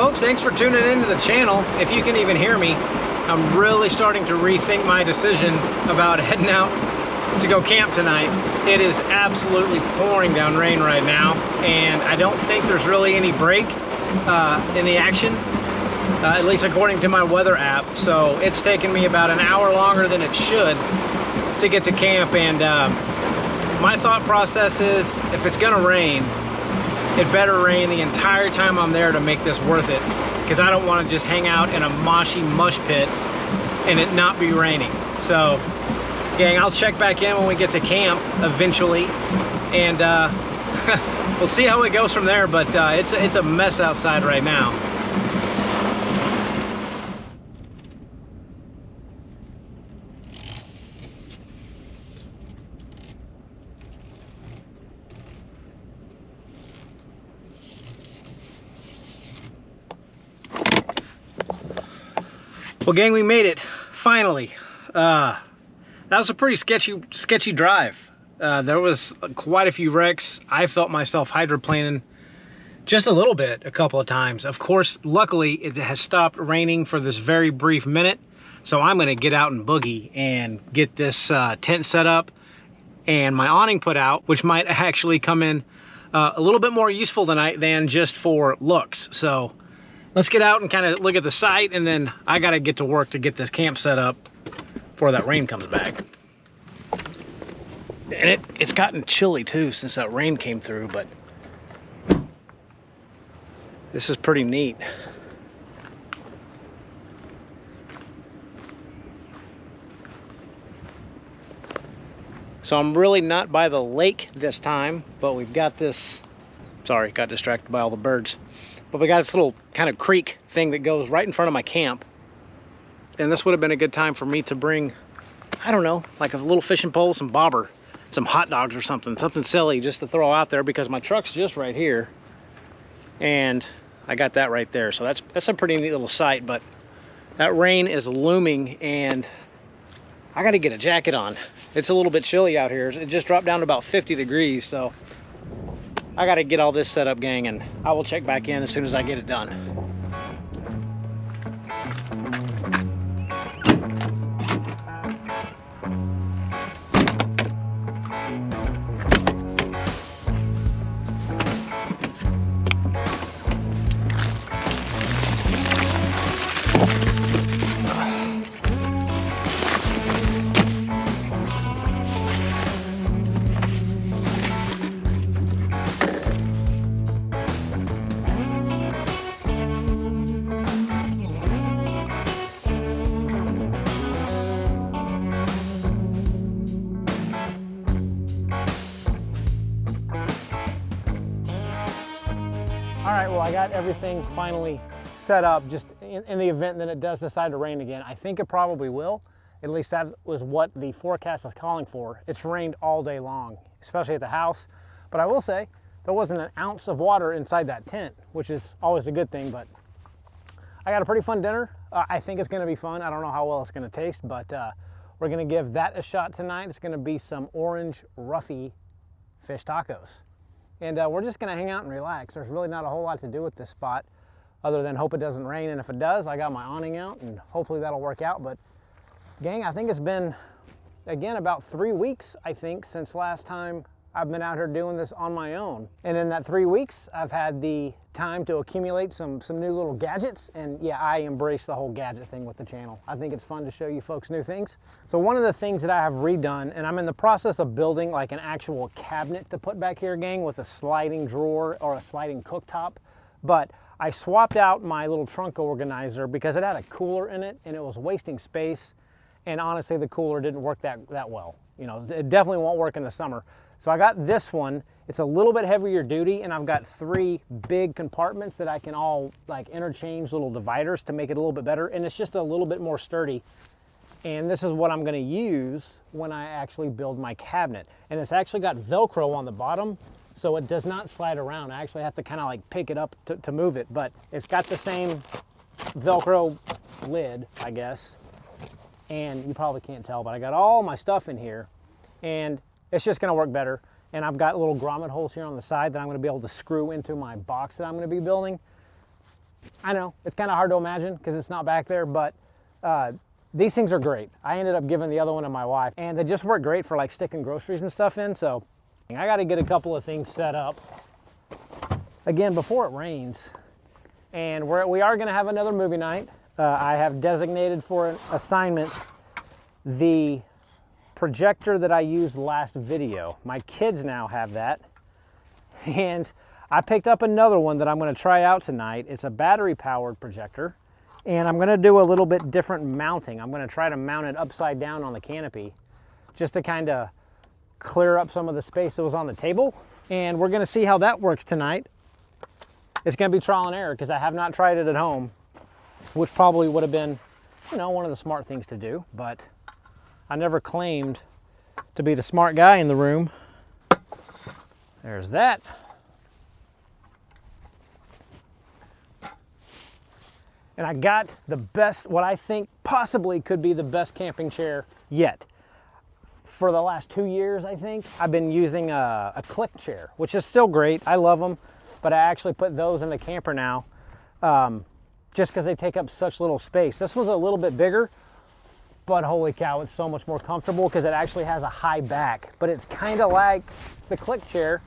folks, thanks for tuning into the channel. If you can even hear me, I'm really starting to rethink my decision about heading out to go camp tonight. It is absolutely pouring down rain right now, and I don't think there's really any break in the action, at least according to my weather app. So it's taken me about an hour longer than it should to get to camp, and my thought process is, if it's gonna rain, it better rain the entire time I'm there to make this worth it, because I don't want to just hang out in a moshy mush pit and it not be raining. So gang, I'll check back in when we get to camp eventually, and we'll see how it goes from there. But it's a mess outside right now. Well gang, we made it, finally. That was a pretty sketchy drive. There was quite a few wrecks. I felt myself hydroplaning just a little bit a couple of times. Of course, luckily it has stopped raining for this very brief minute, so I'm gonna get out and boogie and get this tent set up and my awning put out, which might actually come in a little bit more useful tonight than just for looks. So let's get out and kind of look at the site, and then I gotta get to work to get this camp set up before that rain comes back. And it's gotten chilly too since that rain came through, but this is pretty neat. So I'm really not by the lake this time, but we've got this, sorry, got distracted by all the birds. But we got this little kind of creek thing that goes right in front of my camp. And this would have been a good time for me to bring, I don't know, like a little fishing pole, some bobber, some hot dogs or something silly just to throw out there, because my truck's just right here. And I got that right there. So that's a pretty neat little site, but that rain is looming and I got to get a jacket on. It's a little bit chilly out here. It just dropped down to about 50 degrees. So I got to get all this set up, gang, and I will check back in as soon as I get it done. All right, well, I got everything finally set up, just in the event that it does decide to rain again. I think it probably will. At least that was what the forecast is calling for. It's rained all day long, especially at the house. But I will say, there wasn't an ounce of water inside that tent, which is always a good thing. But I got a pretty fun dinner. I think it's gonna be fun. I don't know how well it's gonna taste, but we're gonna give that a shot tonight. It's gonna be some orange roughy fish tacos. And we're just gonna hang out and relax. There's really not a whole lot to do with this spot other than hope it doesn't rain. And if it does, I got my awning out and hopefully that'll work out. But gang, I think it's been, again, about 3 weeks, I think, since last time I've been out here doing this on my own. And in that 3 weeks, I've had the time to accumulate some new little gadgets. And yeah, I embrace the whole gadget thing with the channel. I think it's fun to show you folks new things. So one of the things that I have redone, and I'm in the process of building like an actual cabinet to put back here, gang, with a sliding drawer or a sliding cooktop. But I swapped out my little trunk organizer because it had a cooler in it and it was wasting space. And honestly, the cooler didn't work that well. You know, it definitely won't work in the summer. So I got this one. It's a little bit heavier duty, and I've got 3 big compartments that I can all like interchange little dividers to make it a little bit better. And it's just a little bit more sturdy. And this is what I'm gonna use when I actually build my cabinet. And it's actually got Velcro on the bottom, so it does not slide around. I actually have to kind of like pick it up to move it, but it's got the same Velcro lid, I guess. And you probably can't tell, but I got all my stuff in here, and it's just gonna work better. And I've got little grommet holes here on the side that I'm gonna be able to screw into my box that I'm gonna be building. I know, it's kind of hard to imagine because it's not back there, but these things are great. I ended up giving the other one to my wife, and they just work great for like sticking groceries and stuff in, so I got to get a couple of things set up, again, before it rains. And we are going to have another movie night. I have designated for an assignment the projector that I used last video. My kids now have that. And I picked up another one that I'm going to try out tonight. It's a battery powered projector. And I'm going to do a little bit different mounting. I'm going to try to mount it upside down on the canopy just to kind of clear up some of the space that was on the table. And we're going to see how that works tonight. It's going to be trial and error because I have not tried it at home, which probably would have been, you know, one of the smart things to do, but I never claimed to be the smart guy in the room. There's that. And I got the best, what I think possibly could be the best camping chair yet. For the last 2 years, I think, I've been using a click chair, which is still great. I love them, but I actually put those in the camper now just because they take up such little space. This one's a little bit bigger, but holy cow, it's so much more comfortable because it actually has a high back. But it's kind of like the click chair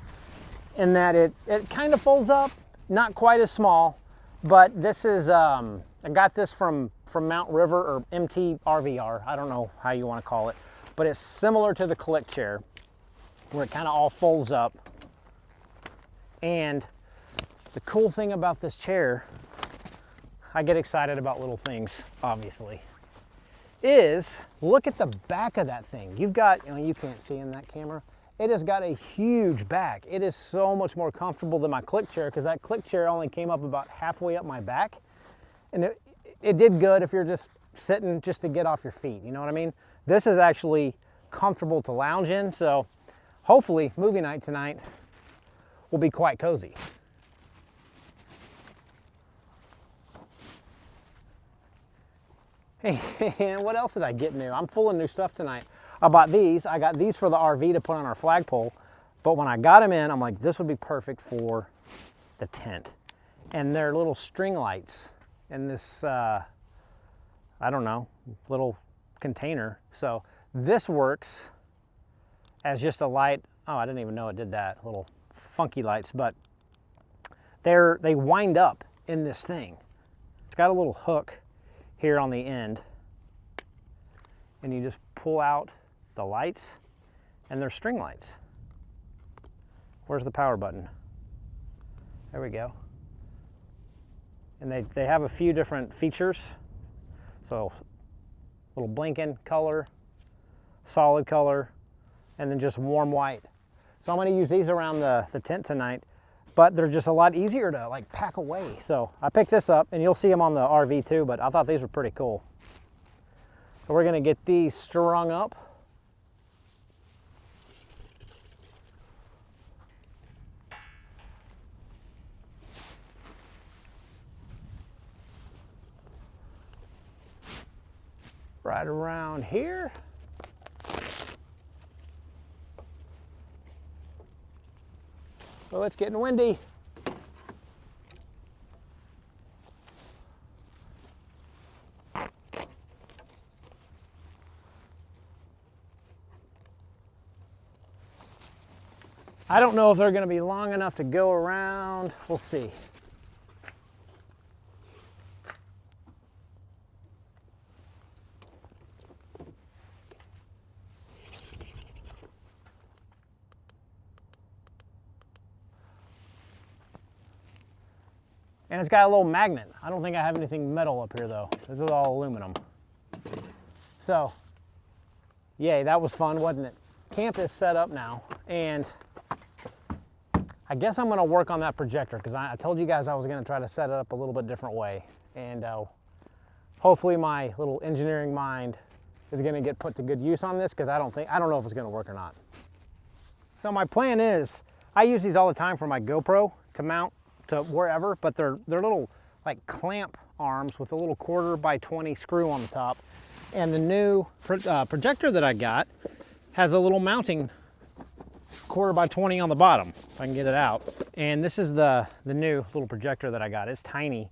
in that it kind of folds up, not quite as small, but this is, I got this from Mount River or MTRVR. I don't know how you want to call it, but it's similar to the click chair where it kind of all folds up. And the cool thing about this chair, I get excited about little things, obviously, is look at the back of that thing. You've got, you know, you can't see in that camera, it has got a huge back. It is so much more comfortable than my click chair because that click chair only came up about halfway up my back. And it did good if you're just sitting just to get off your feet, you know what I mean? This is actually comfortable to lounge in, so hopefully movie night tonight will be quite cozy. And what else did I get new? I'm full of new stuff tonight. I bought these. I got these for the RV to put on our flagpole, but when I got them in, I'm like, this would be perfect for the tent. And they're little string lights in this, I don't know, little container. So this works as just a light. Oh, I didn't even know it did that. Little funky lights, but they wind up in this thing. It's got a little hook here on the end, and you just pull out the lights, and they're string lights. Where's the power button? There we go. And they have a few different features. So little blinking color, solid color, and then just warm white. So I'm going to use these around the tent tonight, but they're just a lot easier to like pack away. So I picked this up, and you'll see them on the RV too, but I thought these were pretty cool. So we're going to get these strung up. Right around here. Oh, it's getting windy. I don't know if they're going to be long enough to go around. We'll see. And it's got a little magnet. I don't think I have anything metal up here though. This is all aluminum. So, yay, that was fun, wasn't it? Camp is set up now, and I guess I'm gonna work on that projector because I told you guys I was gonna try to set it up a little bit different way. And hopefully my little engineering mind is gonna get put to good use on this because I don't know if it's gonna work or not. So my plan is, I use these all the time for my GoPro to mount to wherever, but they're little like clamp arms with a little 1/4x20 screw on the top. And the new projector that I got has a little mounting 1/4x20 on the bottom, if I can get it out. And this is the new little projector that I got. It's tiny,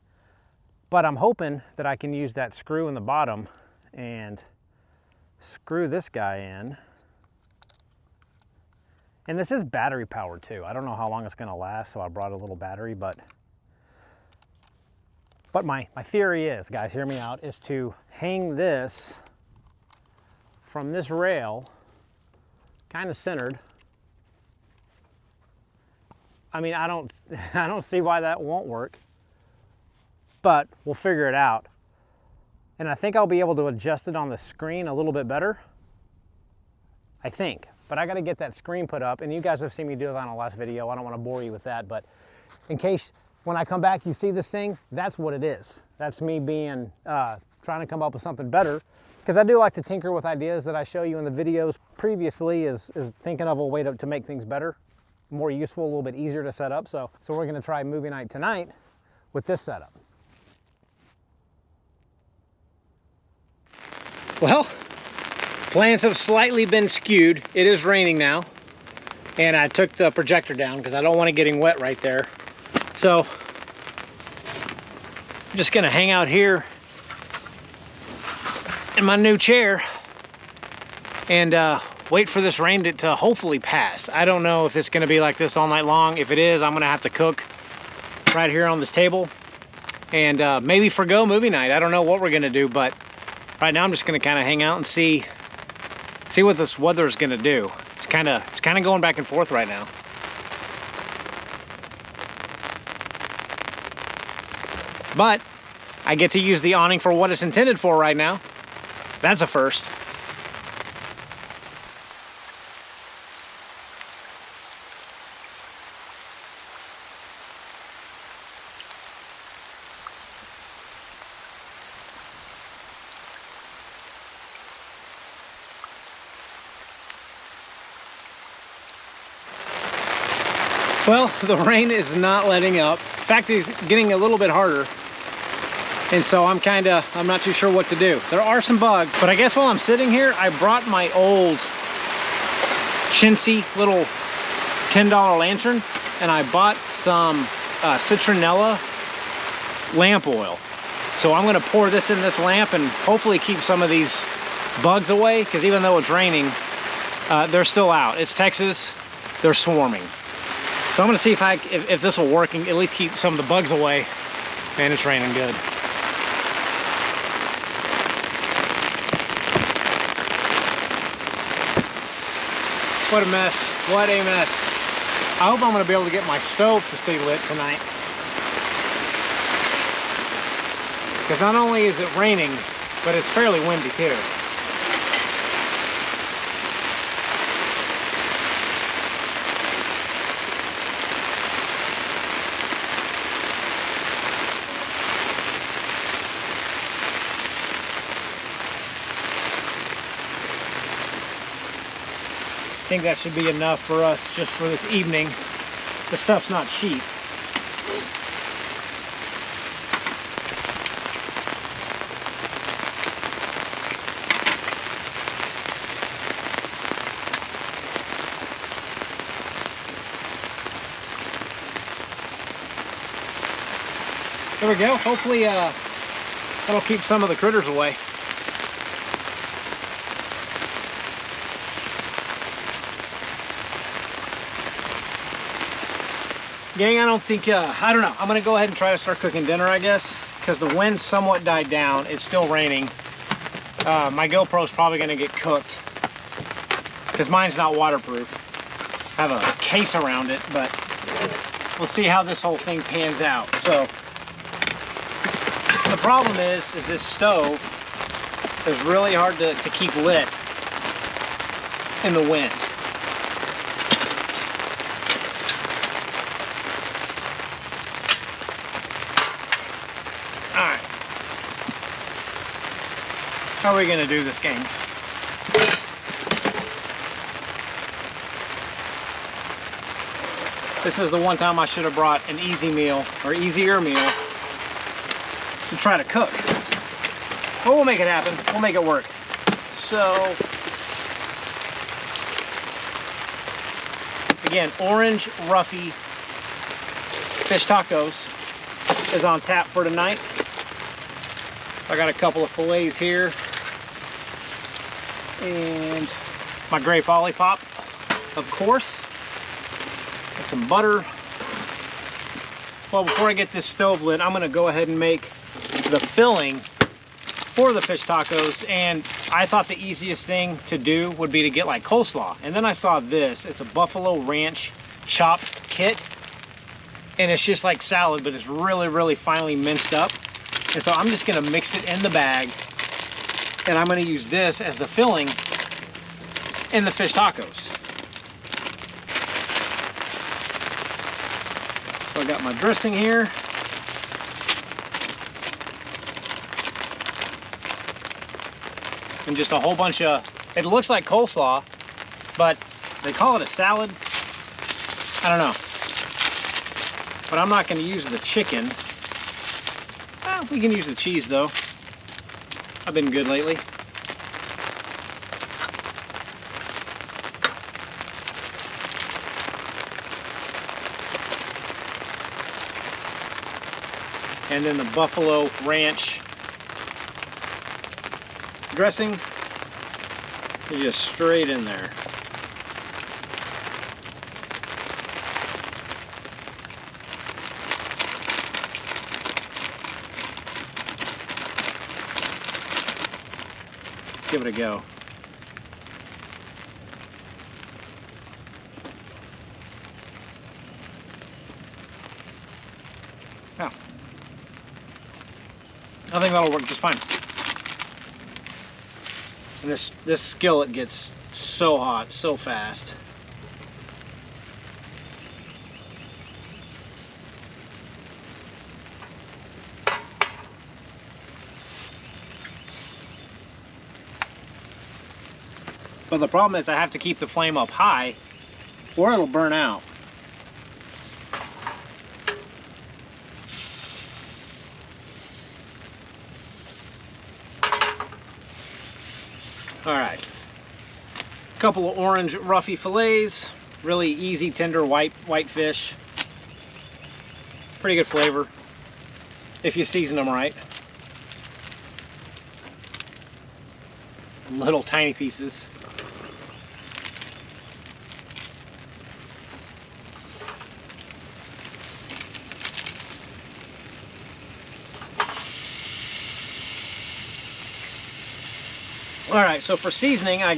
But I'm hoping that I can use that screw in the bottom and screw this guy in. And this is battery powered too. I don't know how long it's gonna last, so I brought a little battery, but my theory is, guys, hear me out, is to hang this from this rail, kind of centered. I mean, I don't see why that won't work, but we'll figure it out. And I think I'll be able to adjust it on the screen a little bit better, I think. But I gotta get that screen put up, and you guys have seen me do it on the last video. I don't wanna bore you with that, but in case when I come back you see this thing, that's what it is. That's me being, trying to come up with something better, because I do like to tinker with ideas that I show you in the videos previously, is thinking of a way to make things better, more useful, a little bit easier to set up. So we're gonna try movie night tonight with this setup. Well, plans have slightly been skewed. It is raining now, and I took the projector down because I don't want it getting wet right there. So I'm just gonna hang out here in my new chair and wait for this rain to hopefully pass. I don't know if it's gonna be like this all night long. If it is, I'm gonna have to cook right here on this table and maybe forgo movie night. I don't know what we're gonna do, but right now I'm just gonna kind of hang out and see what this weather is gonna do. It's kind of going back and forth right now. But I get to use the awning for what it's intended for right now. That's a first. Well, the rain is not letting up. In fact, it's getting a little bit harder. And so I'm not too sure what to do. There are some bugs, but I guess while I'm sitting here, I brought my old chintzy little $10 lantern, and I bought some citronella lamp oil. So I'm gonna pour this in this lamp and hopefully keep some of these bugs away, because even though it's raining, they're still out. It's Texas, they're swarming. So I'm gonna see if this will work and at least keep some of the bugs away. Man, it's raining good. What a mess, what a mess. I hope I'm gonna be able to get my stove to stay lit tonight. Because not only is it raining, but it's fairly windy too. I think that should be enough for us just for this evening. The stuff's not cheap. There we go. Hopefully that'll keep some of the critters away. Gang, I don't know. I'm gonna go ahead and try to start cooking dinner, I guess, because the wind somewhat died down. It's still raining. My GoPro's probably gonna get cooked because mine's not waterproof. I have a case around it, but we'll see how this whole thing pans out. So the problem is this stove is really hard to keep lit in the wind. Alright. How are we gonna do this game? This is the one time I should have brought an easy meal or easier meal to try to cook. But we'll make it happen. We'll make it work. So, again, Orange Ruffy fish tacos is on tap for tonight. I got a couple of fillets here. And my grape lollipop, of course. And some butter. Well, before I get this stove lit, I'm gonna go ahead and make the filling for the fish tacos. And I thought the easiest thing to do would be to get like coleslaw. And then I saw this, it's a Buffalo Ranch chopped kit. And it's just like salad, but it's really, really finely minced up. And so I'm just gonna mix it in the bag, and I'm gonna use this as the filling in the fish tacos. So I got my dressing here. And just a whole bunch of, it looks like coleslaw, but they call it a salad. I don't know. But I'm not gonna use the chicken. Well, we can use the cheese though. I've been good lately. And then the Buffalo Ranch dressing is just straight in there. Give it a go. Oh. I think that'll work just fine. And this skillet gets so hot so fast. But the problem is I have to keep the flame up high or it'll burn out. All right, a couple of orange roughy fillets, really easy, tender white fish. Pretty good flavor if you season them right. Little tiny pieces. All right, so for seasoning, I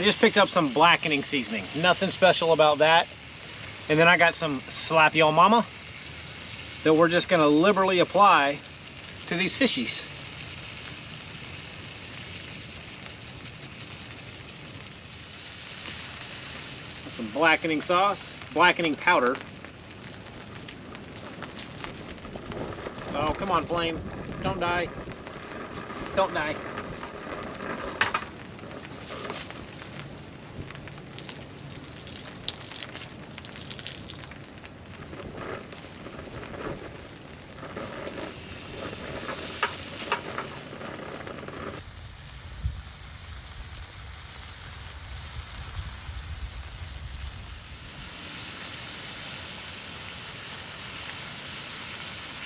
just picked up some blackening seasoning. Nothing special about that. And then I got some Slap Yo Mama that we're just gonna liberally apply to these fishies. Some blackening sauce, blackening powder. Oh, come on, flame. Don't die. Don't die.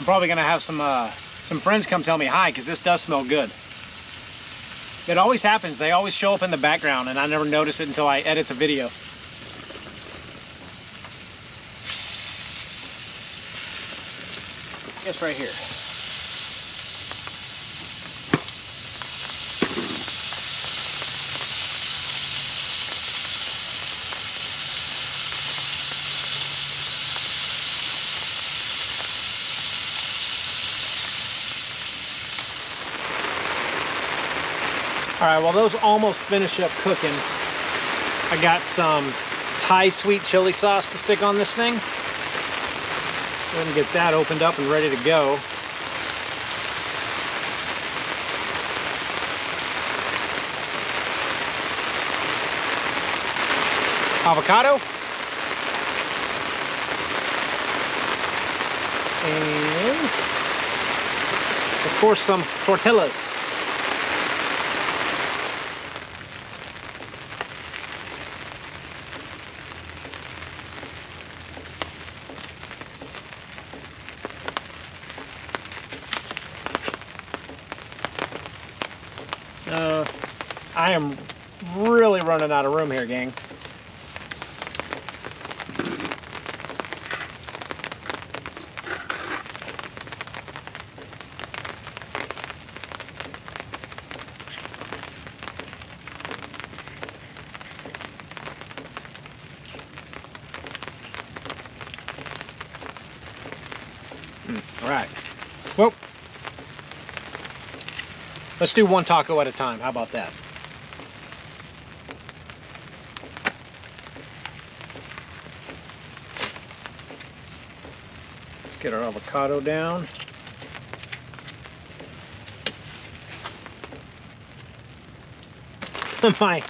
I'm probably gonna have some friends come tell me hi, because this does smell good. It always happens. They always show up in the background and I never notice it until I edit the video. It's right here. All right, well, those almost finish up cooking. I got some Thai sweet chili sauce to stick on this thing. Go ahead and get that opened up and ready to go. Avocado. And, of course, some tortillas. I am really running out of room here, gang. All right. Well, let's do one taco at a time. How about that? Let's get our avocado down. I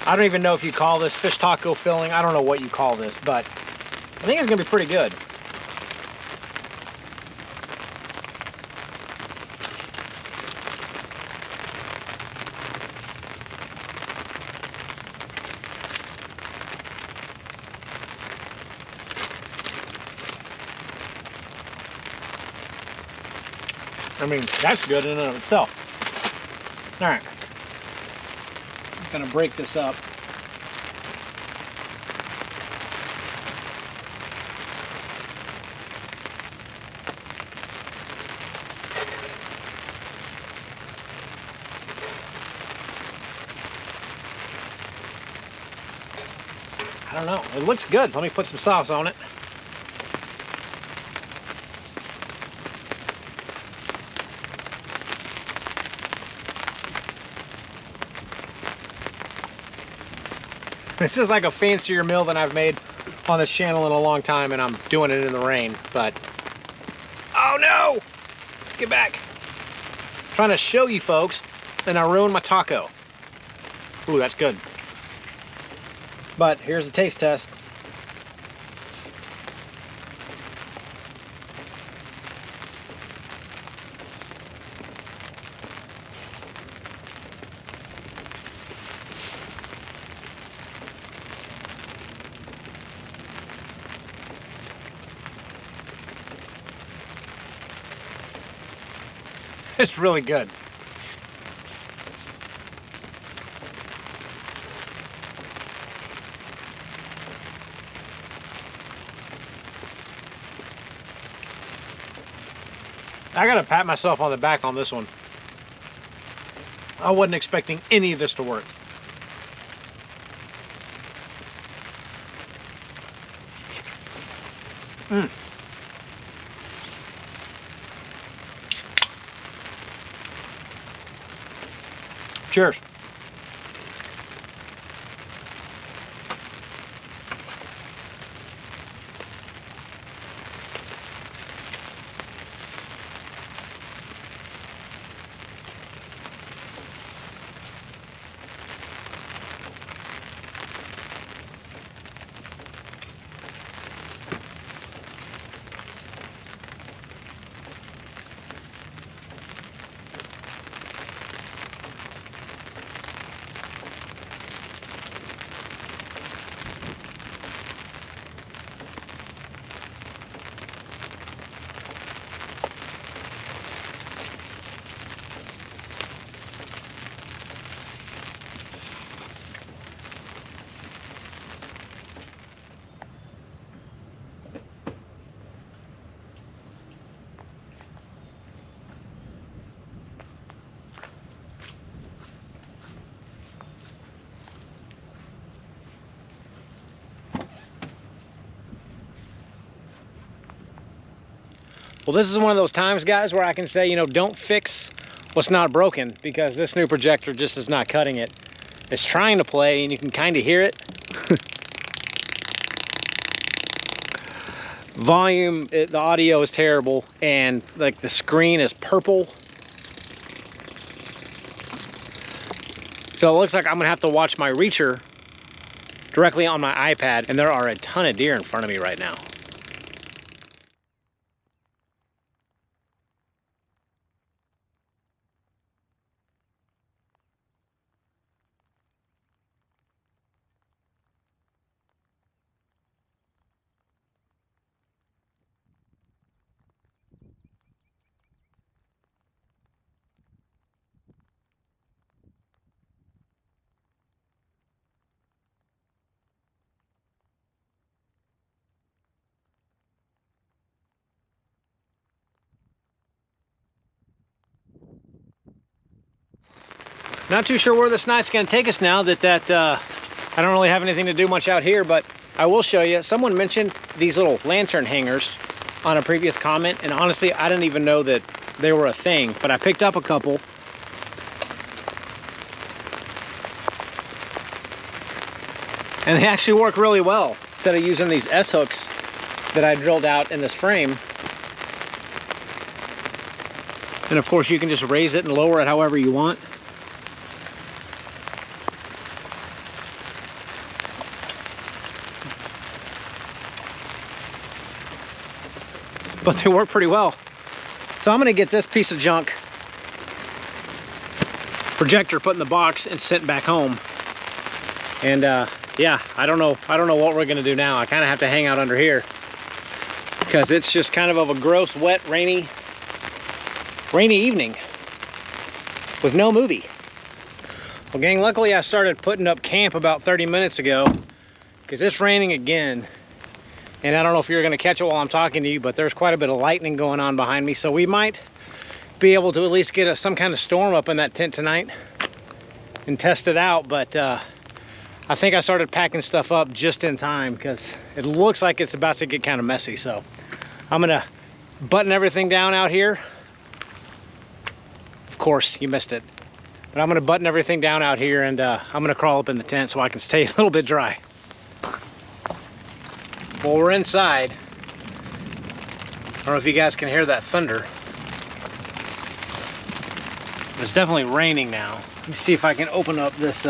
don't even know if you call this fish taco filling. I don't know what you call this, but I think it's gonna be pretty good. I mean, that's good in and of itself. All right, I'm gonna break this up. I don't know, it looks good. Let me put some sauce on it. This is like a fancier meal than I've made on this channel in a long time, and I'm doing it in the rain, but... Oh no! Get back. I'm trying to show you folks, and I ruined my taco. Ooh, that's good. But here's the taste test. It's really good. I gotta pat myself on the back on this one. I wasn't expecting any of this to work. Mm. Cheers. Well, this is one of those times, guys, where I can say, you know, don't fix what's not broken, because this new projector just is not cutting it. It's trying to play, and you can kind of hear it. Volume, the audio is terrible, and like the screen is purple. So it looks like I'm gonna have to watch my reacher directly on my iPad, and there are a ton of deer in front of me right now. not too sure where this night's gonna take us now that I don't really have anything to do much out here, but I will show you. Someone mentioned these little lantern hangers on a previous comment, and honestly, I didn't even know that they were a thing, but I picked up a couple. And they actually work really well. Instead of using these S-hooks that I drilled out in this frame. And of course you can just raise it and lower it however you want. But they work pretty well. So I'm gonna get this piece of junk projector put in the box and sent back home. And yeah, I don't know what we're gonna do now. I kind of have to hang out under here because it's just kind of a gross, wet, rainy evening with no movie. Well, gang, luckily I started putting up camp about 30 minutes ago because it's raining again. And I don't know if you're gonna catch it while I'm talking to you, but there's quite a bit of lightning going on behind me. So we might be able to at least get some kind of storm up in that tent tonight and test it out. But I think I started packing stuff up just in time because it looks like it's about to get kind of messy. So I'm gonna button everything down out here. Of course, you missed it. But I'm gonna button everything down out here, and I'm gonna crawl up in the tent so I can stay a little bit dry. Well, we're inside. I don't know if you guys can hear that thunder. It's definitely raining now. Let me see if I can open up this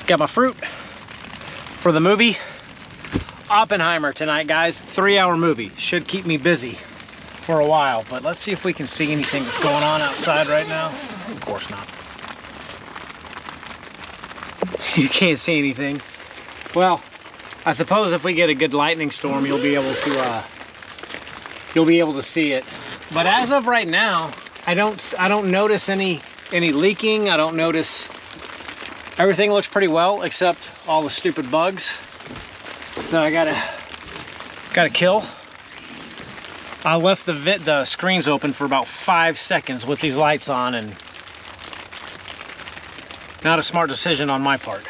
got my fruit for the movie. Oppenheimer tonight, guys. 3-hour movie. Should keep me busy for a while, but let's see if we can see anything that's going on outside right now. Of course not. You can't see anything. Well, I suppose if we get a good lightning storm, you'll be able to see it. But as of right now, I don't notice any leaking. I don't notice. Everything looks pretty well, except all the stupid bugs that I gotta kill. I left the screens open for about 5 seconds with these lights on, and not a smart decision on my part.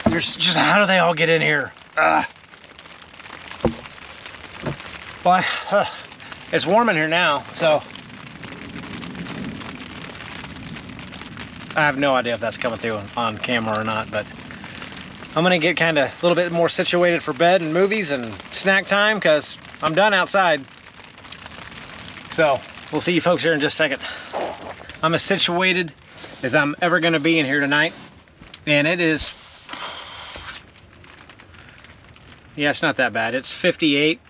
Just how do they all get in here? Well, it's warm in here now, so I have no idea if that's coming through on camera or not, but I'm gonna get kind of a little bit more situated for bed and movies and snack time because I'm done outside. So we'll see you folks here in just a second. I'm as situated as I'm ever gonna be in here tonight, and it is, yeah, it's not that bad. It's 58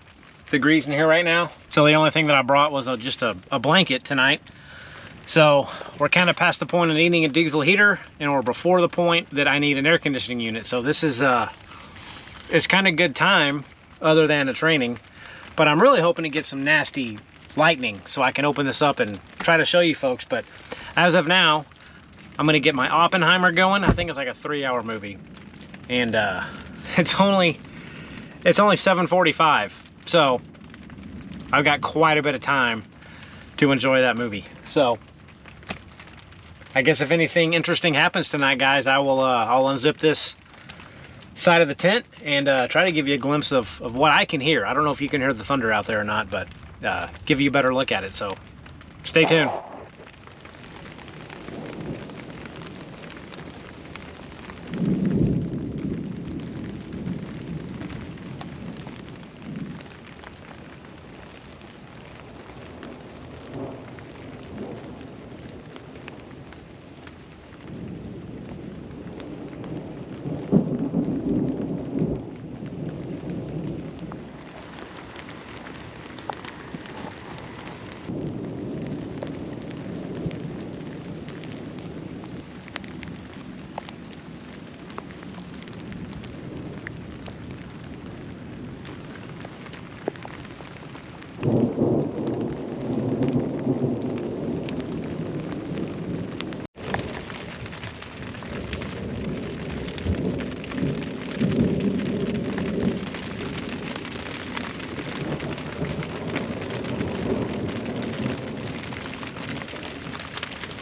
degrees in here right now. So the only thing that I brought was just a blanket tonight. So we're kind of past the point of needing a diesel heater, and we're before the point that I need an air conditioning unit. So this is, it's kind of good time other than it's raining, but I'm really hoping to get some nasty lightning so I can open this up and try to show you folks. But as of now, I'm gonna get my Oppenheimer going. I think it's like a 3-hour movie, and it's only 7:45. So I've got quite a bit of time to enjoy that movie. So I guess if anything interesting happens tonight, guys, I'll unzip this side of the tent and try to give you a glimpse of what I can hear. I don't know if you can hear the thunder out there or not, but give you a better look at it. So stay tuned.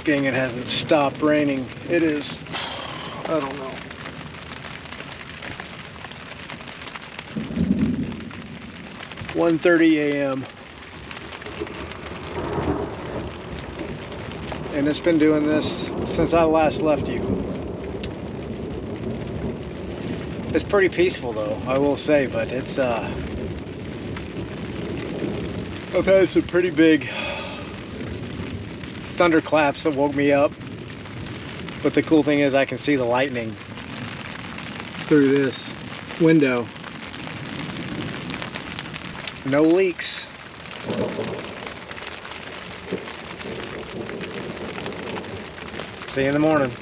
Dang, it hasn't stopped raining. It is, I don't know. "1:30 a.m. and it's been doing this since I last left you. It's pretty peaceful though, I will say, but it's I've had some pretty big thunderclaps that woke me up. But the cool thing is I can see the lightning through this window. No leaks. See you in the morning.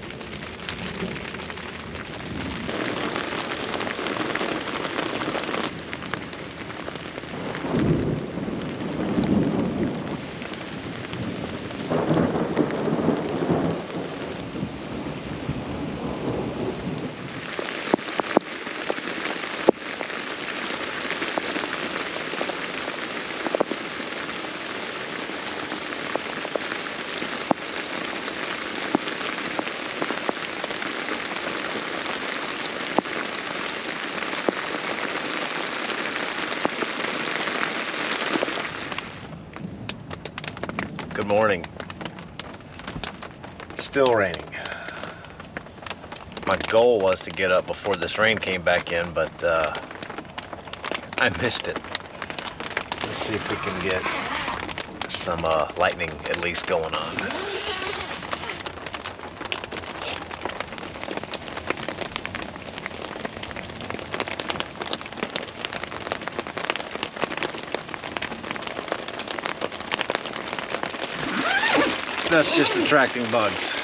Good morning. Still raining. My goal was to get up before this rain came back in, but I missed it. Let's see if we can get some lightning at least going on. That's just attracting bugs.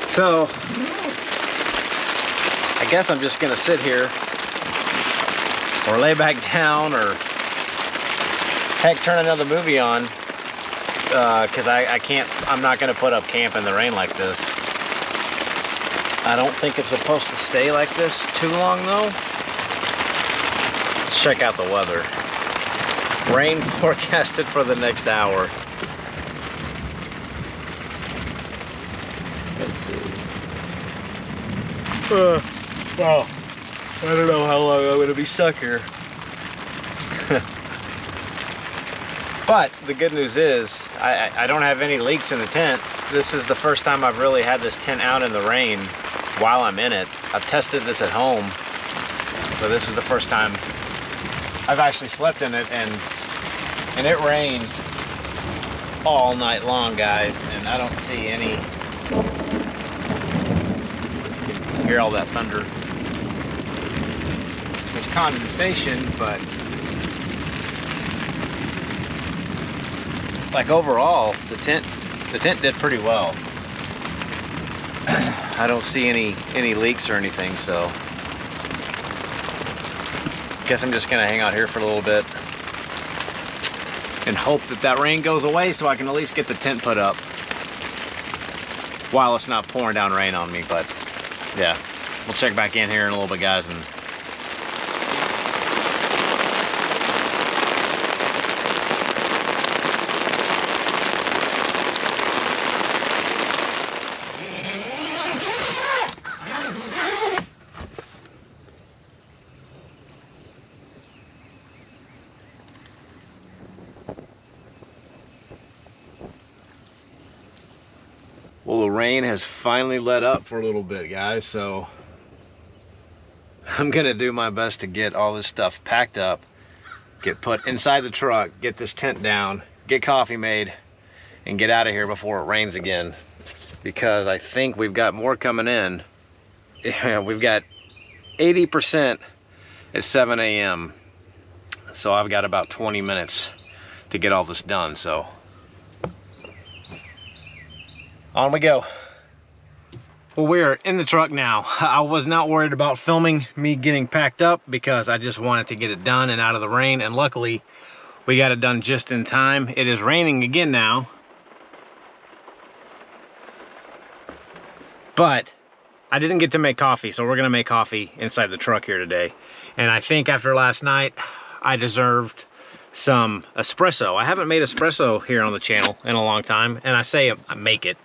So I guess I'm just gonna sit here or lay back down or heck turn another movie on because I'm not gonna put up camp in the rain like this. I don't think it's supposed to stay like this too long though. Let's check out the weather. Rain forecasted for the next hour. Let's see. Well, I don't know how long I'm gonna be stuck here. But the good news is I don't have any leaks in the tent. This is the first time I've really had this tent out in the rain while I'm in it. I've tested this at home, but this is the first time I've actually slept in it, and it rained all night long, guys, and I don't see any. Hear all that thunder. There's condensation, but like overall the tent did pretty well. I don't see any leaks or anything, so guess I'm just gonna hang out here for a little bit and hope that rain goes away so I can at least get the tent put up while it's not pouring down rain on me. But yeah, we'll check back in here in a little bit, guys, and well, the rain has finally let up for a little bit, guys, so I'm gonna do my best to get all this stuff packed up, get put inside the truck, get this tent down, get coffee made, and get out of here before it rains again, because I think we've got more coming in. We've got 80% at 7 a.m. So I've got about 20 minutes to get all this done, so on we go. Well, we're in the truck now. I was not worried about filming me getting packed up because I just wanted to get it done and out of the rain, and luckily we got it done just in time. It is raining again now, but I didn't get to make coffee, so we're gonna make coffee inside the truck here today. And I think after last night, I deserved some espresso. I haven't made espresso here on the channel in a long time, and I say I make it.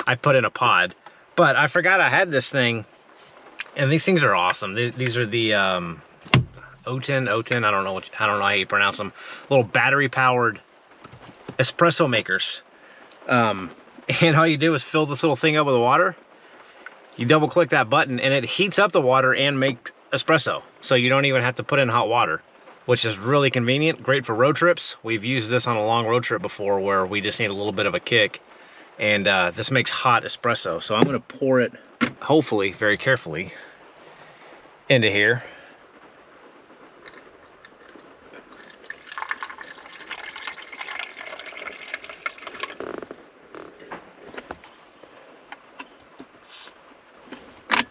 I put in a pod. But I forgot I had this thing, and these things are awesome. These are the Outin, I don't know how you pronounce them. Little battery powered espresso makers. And all you do is fill this little thing up with water. You double click that button and it heats up the water and makes espresso. So you don't even have to put in hot water, which is really convenient. Great for road trips. We've used this on a long road trip before where we just need a little bit of a kick. And this makes hot espresso. So I'm gonna pour it, hopefully, very carefully into here.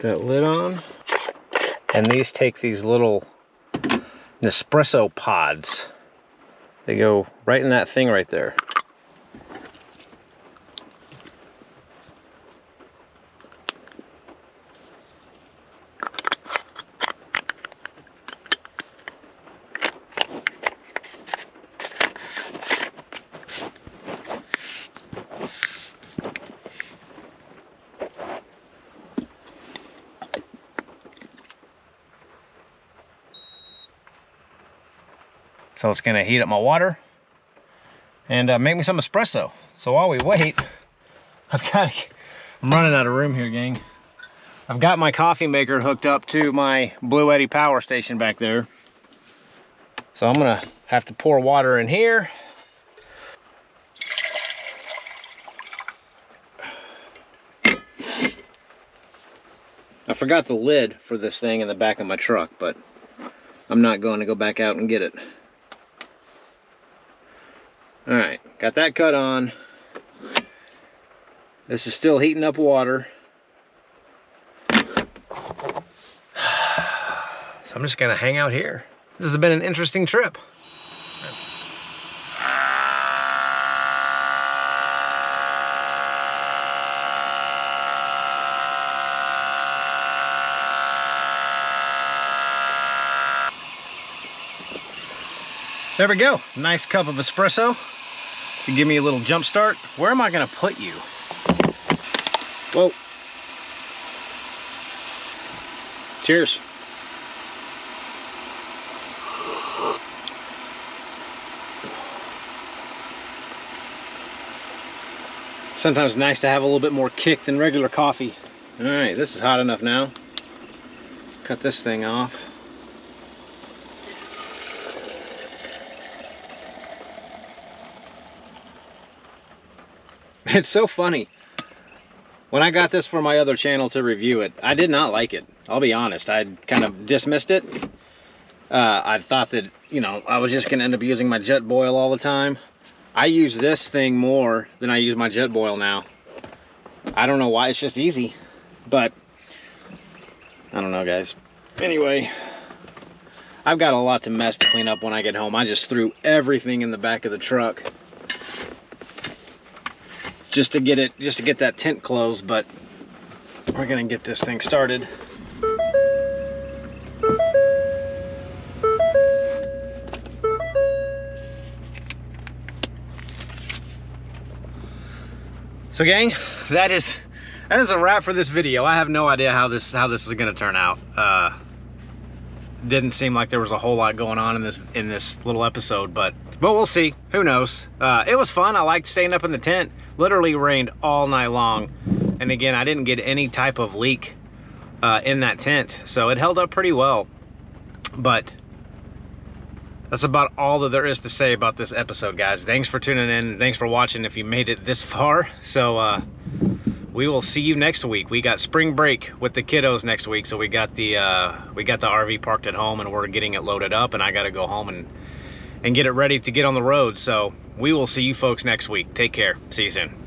That lid on, and these take these little Nespresso pods. They go right in that thing right there. So it's gonna heat up my water and make me some espresso. So while we wait, I'm running out of room here, gang. I've got my coffee maker hooked up to my Blue Eddy power station back there. So I'm gonna have to pour water in here. I forgot the lid for this thing in the back of my truck, but I'm not going to go back out and get it. All right, got that cut on. This is still heating up water. So I'm just gonna hang out here. This has been an interesting trip. There we go, nice cup of espresso to give me a little jump start. Where am I gonna put you? Whoa. Cheers. Sometimes nice to have a little bit more kick than regular coffee. All right, this is hot enough now. Cut this thing off. It's so funny. When I got this for my other channel to review it, I did not like it. I'll be honest, I kind of dismissed it. I thought that, you know, I was just gonna end up using my jet boil all the time. I use this thing more than I use my jet boil now. I don't know why, it's just easy. But, I don't know, guys. Anyway, I've got a lot to mess to clean up when I get home. I just threw everything in the back of the truck. Just to get that tent closed, but we're gonna get this thing started. So gang, that is a wrap for this video. I have no idea how this is gonna turn out. Didn't seem like there was a whole lot going on in this little episode, but we'll see. Who knows? It was fun. I liked staying up in the tent. Literally rained all night long, and again, I didn't get any type of leak in that tent, so it held up pretty well. But that's about all that there is to say about this episode, guys. Thanks for tuning in. Thanks for watching if you made it this far. So we will see you next week. We got spring break with the kiddos next week, so we got the RV parked at home, and we're getting it loaded up, and I got to go home and get it ready to get on the road. So we will see you folks next week. Take care. See you soon.